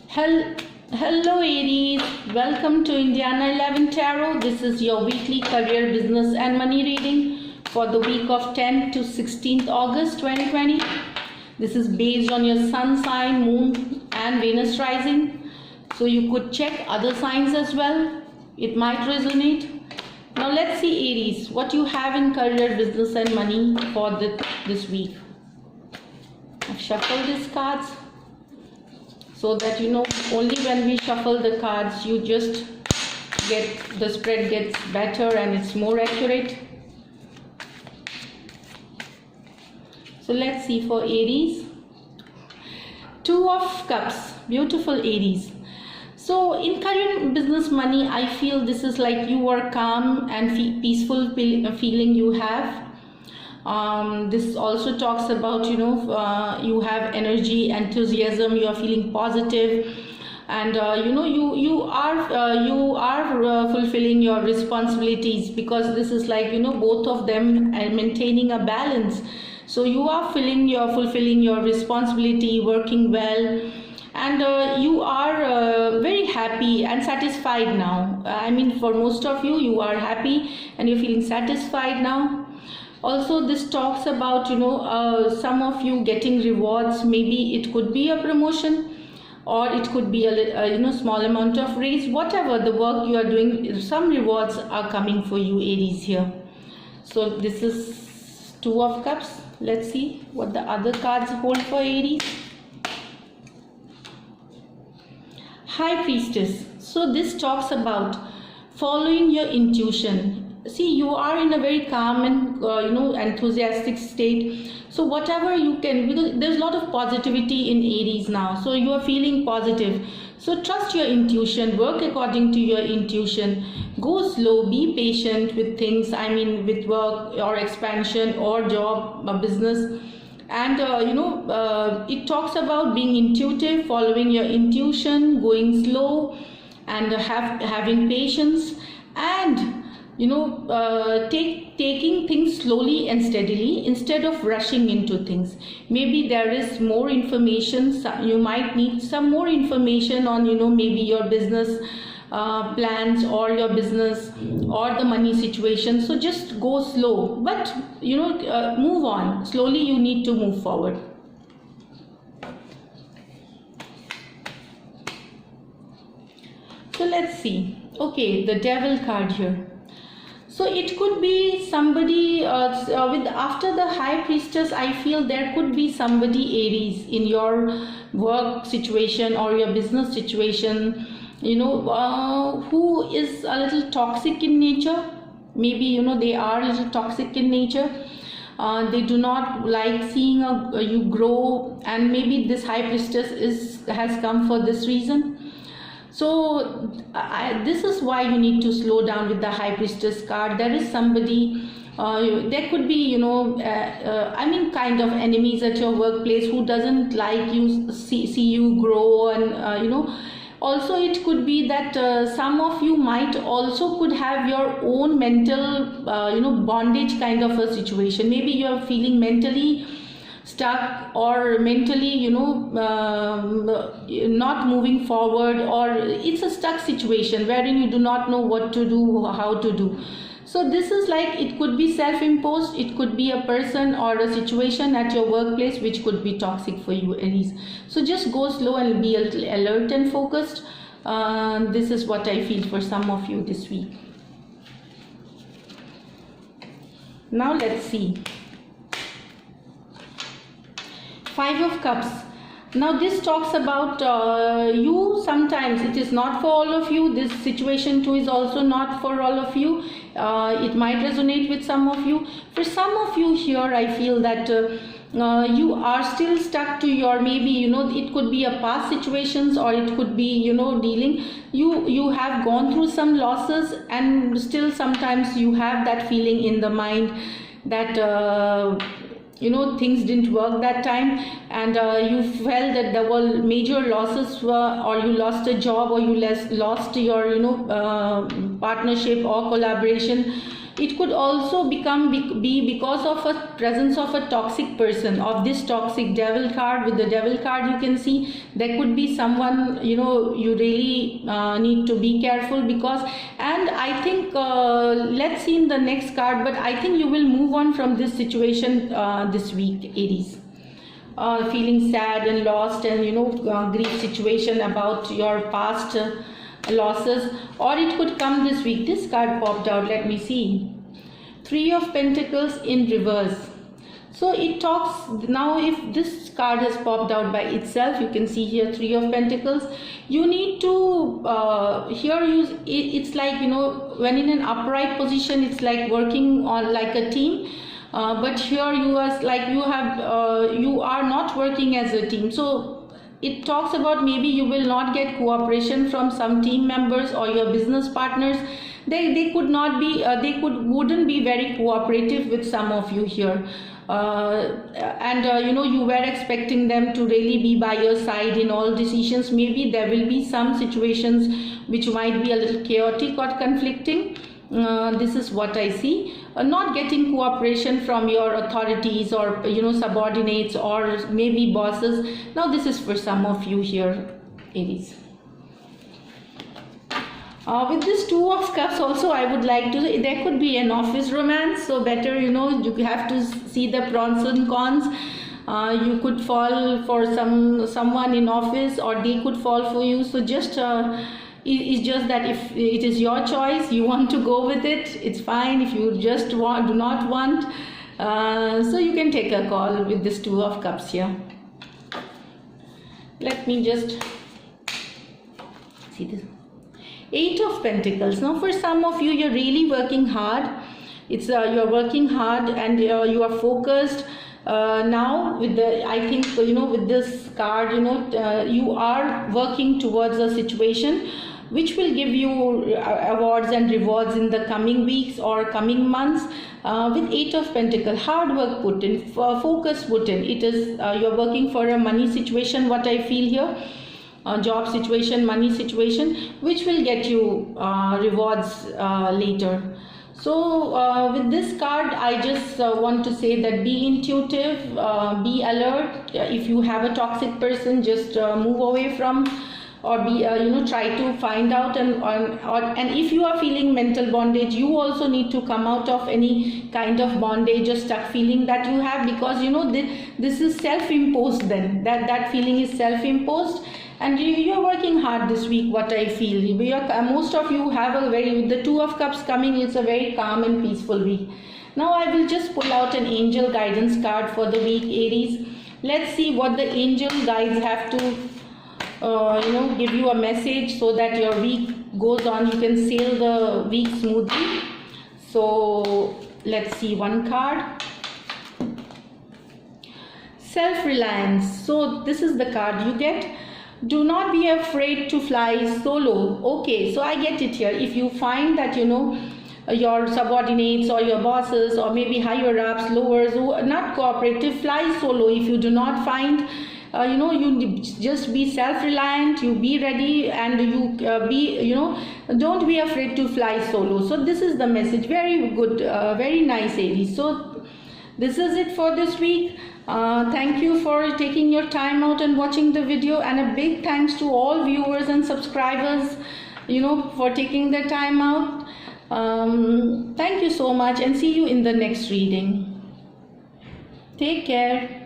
Hel- Hello Aries, welcome to Indiana 11 Tarot. This is your weekly career, business and money reading for the week of 10th to 16th August 2020. This is based on your sun sign, moon and Venus rising. So you could check other signs as well. It might resonate. Now let's see Aries, what you have in career, business and money for this week. I've shuffled these cards, so that only when we shuffle the cards you just get the spread gets better and it's more accurate. So let's see for Aries. Two of Cups, beautiful Aries. So in career, business, money, I feel this is like you are calm and peaceful feeling you have. This also talks about you have energy, enthusiasm, you are feeling positive, and you are fulfilling your responsibilities, because this is like both of them are maintaining a balance. So you are fulfilling your responsibility, working well, and you are very happy and satisfied now. I mean, for most of you are happy and you're feeling satisfied now. Also, this talks about some of you getting rewards. Maybe it could be a promotion, or it could be a small amount of raise. Whatever the work you are doing, some rewards are coming for you, Aries, here. So this is Two of Cups. Let's see what the other cards hold for Aries. High Priestess. So this talks about following your intuition. See, you are in a very calm and enthusiastic state. So whatever you can, because there's a lot of positivity in Aries now, so you are feeling positive. So trust your intuition, work according to your intuition, go slow, be patient with things. I mean, with work or expansion or job or business. And it talks about being intuitive, following your intuition, going slow, and having patience, and taking things slowly and steadily instead of rushing into things. Maybe there is more information, you might need some more information on maybe your business plans or your business or the money situation. So just go slow, but move on slowly. You need to move forward. So let's see. Okay, the Devil card here. So it could be somebody with after the High Priestess. I feel there could be somebody, Aries, in your work situation or your business situation, who is a little toxic in nature. Maybe they are a little toxic in nature. They do not like seeing you grow, and maybe this High Priestess has come for this reason. So this is why you need to slow down with the High Priestess card. There is somebody, there could be kind of enemies at your workplace who doesn't like you, see you grow, and also it could be that some of you might also could have your own mental bondage kind of a situation. Maybe you are feeling mentally stuck, or mentally not moving forward, or it's a stuck situation wherein you do not know what to do, how to do. So this is like, it could be self-imposed, it could be a person or a situation at your workplace which could be toxic for you, Aries. So just go slow and be a little alert and focused. This is what I feel for some of you this week. Now let's see. Five of Cups. Now this talks about you. Sometimes it is not for all of you. This situation too is also not for all of you. It might resonate with some of you. For some of you here, I feel that you are still stuck to your, maybe it could be a past situations, or it could be dealing. You have gone through some losses, and still sometimes you have that feeling in the mind that things didn't work that time, and you felt that there were major losses, or you lost a job, or you lost your partnership or collaboration. It could also be because of a presence of a toxic person, of this toxic devil card. With the devil card, you can see there could be someone, you know, you really need to be careful because, and I think let's see in the next card, but I think you will move on from this situation this week, Aries. Feeling sad and lost, and you know, grief situation about your past losses, or it could come this week. This card popped out, let me see. 3 of Pentacles in reverse. So it talks now, if this card has popped out by itself, you can see here 3 of Pentacles. You need to here use it's like, you know, when in an upright position, it's like working on like a team. But here you are like you are not working as a team. So it talks about maybe you will not get cooperation from some team members or your business partners. They could not be wouldn't be very cooperative with some of you here. You know, you were expecting them to really be by your side in all decisions. Maybe there will be some situations which might be a little chaotic or conflicting. This is what I see. Not getting cooperation from your authorities or, you know, subordinates or maybe bosses. Now this is for some of you here, Aries. With this 2 of Cups also, I would like to, there could be an office romance, so better, you know, you have to see the pros and cons. You could fall for someone in office, or they could fall for you. So just it's just that if it is your choice, you want to go with it, it's fine. If you just do not want, so you can take a call with this 2 of Cups here. Let me just see this 8 of Pentacles. Now for some of you, you're really working hard. It's you're working hard and you are focused. Now with the, I think, you know, with this card, you know, you are working towards a situation which will give you awards and rewards in the coming weeks or coming months. With 8 of Pentacles, hard work put in, focus put in. It is you're working for a money situation, what I feel here. Job situation, money situation, which will get you rewards later. So with this card, I just want to say that be intuitive, be alert. If you have a toxic person, just move away from, or be you know, try to find out, and if you are feeling mental bondage, you also need to come out of any kind of bondage or stuck feeling that you have, because you know this is self-imposed. Then that feeling is self-imposed. And you're working hard this week, what I feel. Most of you have a very, with the 2 of Cups coming, it's a very calm and peaceful week. Now I will just pull out an angel guidance card for the week, Aries. Let's see what the angel guides have to, you know, give you a message so that your week goes on. You can sail the week smoothly. So let's see one card. Self-reliance. So this is the card you get. Do not be afraid to fly solo. Okay, so I get it here. If you find that, you know, your subordinates or your bosses or maybe higher ups, lowers who are not cooperative, fly solo. If you do not find, you know, you just be self-reliant, you be ready, and you be, you know, don't be afraid to fly solo. So this is the message. Very good, very nice, Aries. So this is it for this week. Thank you for taking your time out and watching the video, and a big thanks to all viewers and subscribers, you know, for taking their time out. Thank you so much, and see you in the next reading. Take care.